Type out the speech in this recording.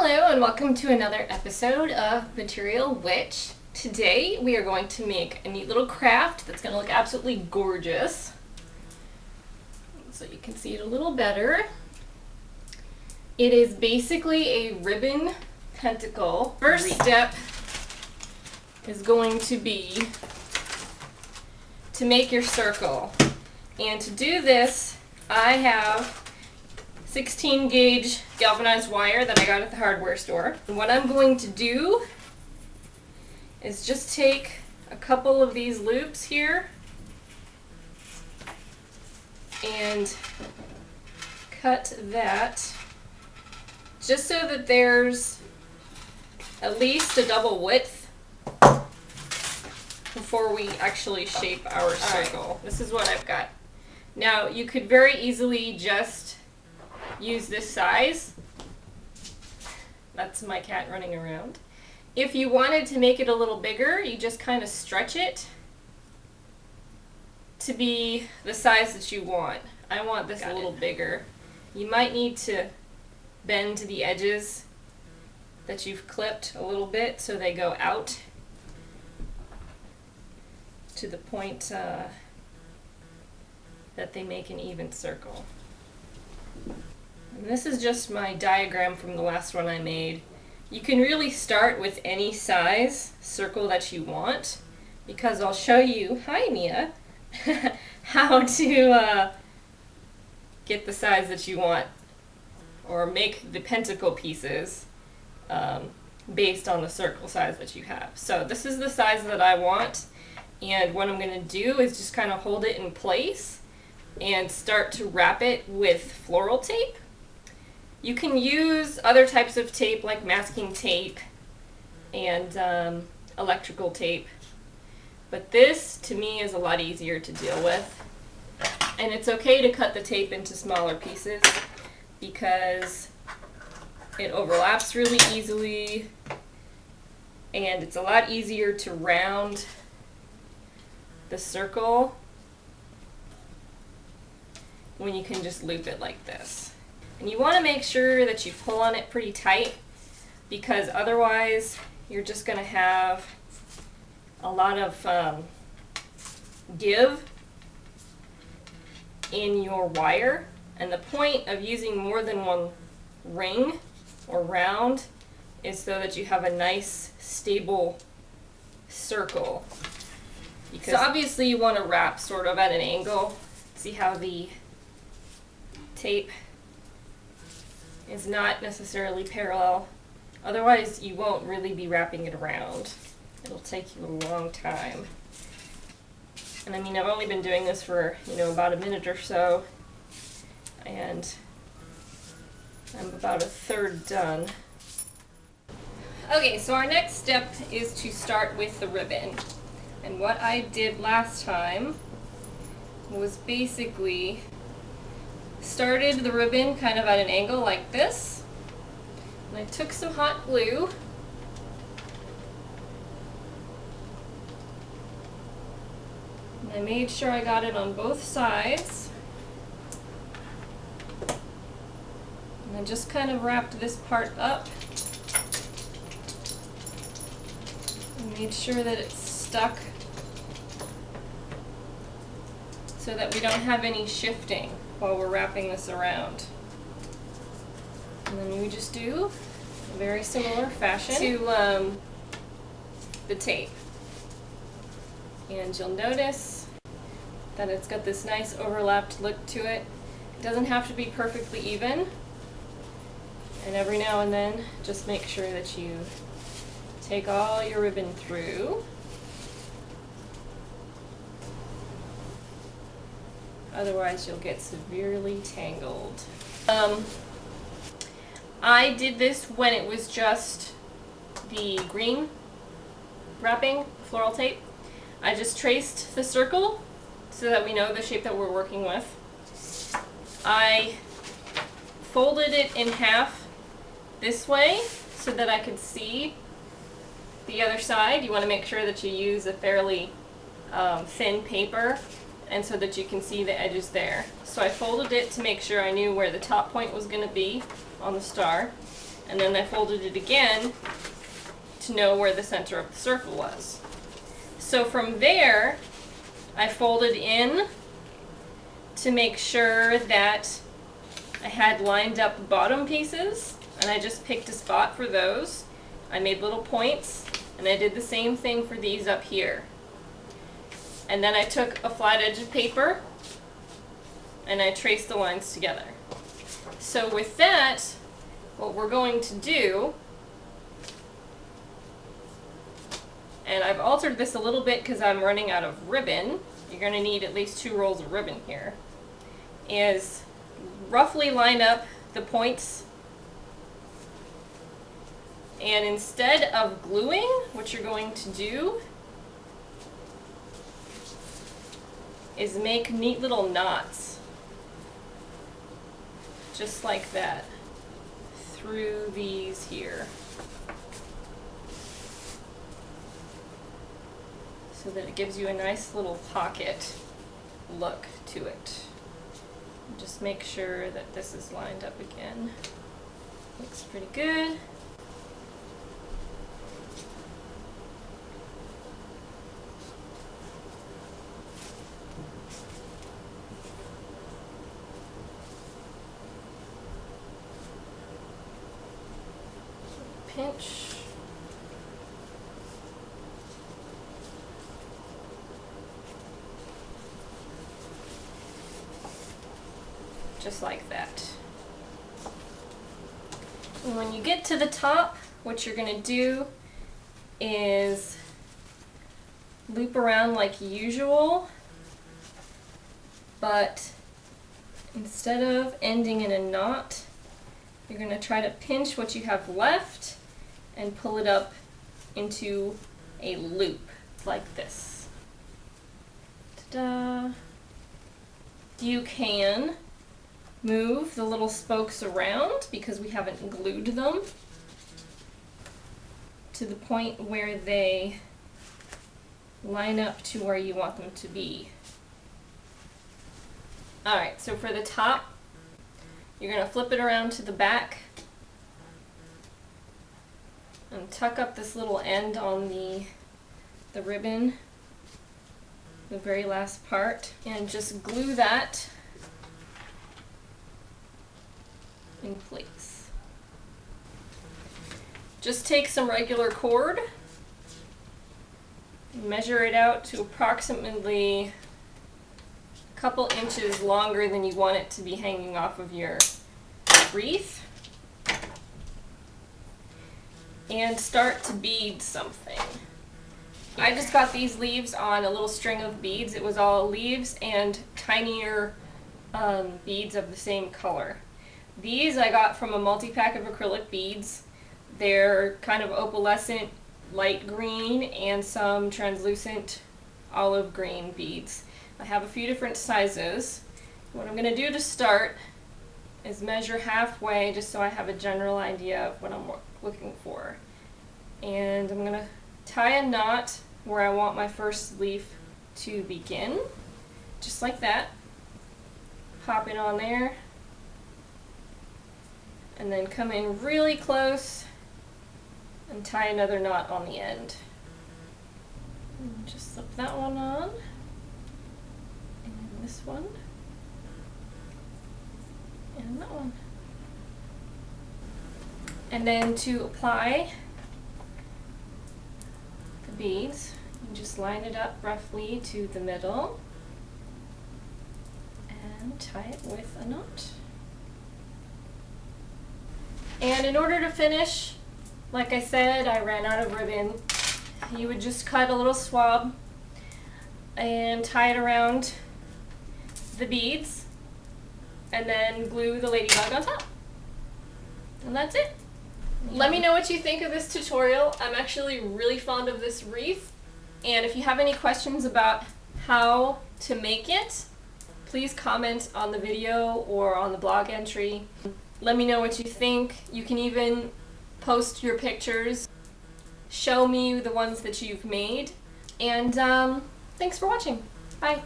Hello and welcome to another episode of Material Witch. Today we are going to make a neat little craft that's going to look absolutely gorgeous. So you can see it a little better. It is basically a ribbon pentacle. First step is going to be to make your circle. And to do this, I have 16 gauge galvanized wire that I got at the hardware store. And what I'm going to do is just take a couple of these loops here and cut that just so that there's at least a double width before we actually shape our circle. Right, this is what I've got. Now you could very easily just use this size. That's my cat running around. If you wanted to make it a little bigger, you just kind of stretch it to be the size that you want. I want this a little bigger. You might need to bend the edges that you've clipped a little bit so they go out to the point that they make an even circle. And this is just my diagram from the last one I made. You can really start with any size circle that you want, because I'll show you, hi Mia, how to get the size that you want, or make the pentacle pieces based on the circle size that you have. So this is the size that I want, and what I'm going to do is just kind of hold it in place and start to wrap it with floral tape. You can use other types of tape like masking tape and electrical tape, but this to me is a lot easier to deal with. And it's okay to cut the tape into smaller pieces because it overlaps really easily and it's a lot easier to round the circle when you can just loop it like this. And you want to make sure that you pull on it pretty tight, because otherwise you're just going to have a lot of give in your wire. And the point of using more than one ring or round is so that you have a nice stable circle. Because so obviously you want to wrap sort of at an angle. See how the tape is not necessarily parallel. Otherwise you won't really be wrapping it around. It'll take you a long time. And I mean, I've only been doing this for, about a minute or so, and I'm about a third done. Okay, so our next step is to start with the ribbon. And what I did last time was basically started the ribbon kind of at an angle like this, and I took some hot glue and I made sure I got it on both sides, and I just kind of wrapped this part up and made sure that it's stuck so that we don't have any shifting while we're wrapping this around. And then we just do a very similar fashion to the tape. And you'll notice that it's got this nice overlapped look to it. It doesn't have to be perfectly even. And every now and then, just make sure that you take all your ribbon through. Otherwise you'll get severely tangled. I did this when it was just the green wrapping, floral tape. I just traced the circle so that we know the shape that we're working with. I folded it in half this way so that I could see the other side. You want to make sure that you use a fairly thin paper, and so that you can see the edges there. So I folded it to make sure I knew where the top point was going to be on the star. and then I folded it again to know where the center of the circle was. So from there, I folded in to make sure that I had lined up the bottom pieces, and I just picked a spot for those. I made little points, and I did the same thing for these up here. And then I took a flat edge of paper and I traced the lines together. So with that, what we're going to do, and I've altered this a little bit because I'm running out of ribbon, you're going to need at least 2 rolls of ribbon here, is roughly line up the points, and instead of gluing, what you're going to do is make neat little knots, just like that, through these here, so that it gives you a nice little pocket look to it. Just make sure that this is lined up again. Looks pretty good. Pinch. Just like that. And when you get to the top, what you're going to do is loop around like usual, but instead of ending in a knot, you're going to try to pinch what you have left and pull it up into a loop like this. Ta-da! You can move the little spokes around because we haven't glued them to the point where they line up to where you want them to be. Alright, so for the top, you're going to flip it around to the back and tuck up this little end on the ribbon, the very last part, and just glue that in place. Just take some regular cord, measure it out to approximately a couple inches longer than you want it to be hanging off of your wreath, and start to bead something. I just got these leaves on a little string of beads. It was all leaves and tinier beads of the same color. These I got from a multi-pack of acrylic beads. They're kind of opalescent light green and some translucent olive green beads. I have a few different sizes. What I'm going to do to start is measure halfway just so I have a general idea of what I'm looking for. And I'm going to tie a knot where I want my first leaf to begin, just like that. Pop it on there, and then come in really close and tie another knot on the end. And just slip that one on, and this one, and that one. And then to apply the beads, you just line it up roughly to the middle and tie it with a knot. And in order to finish, like I said, I ran out of ribbon. You would just cut a little swab and tie it around the beads and then glue the ladybug on top. And that's it. Let me know what you think of this tutorial. I'm actually really fond of this wreath, and if you have any questions about how to make it, please comment on the video or on the blog entry. Let me know what you think. You can even post your pictures. Show me the ones that you've made. And thanks for watching. Bye.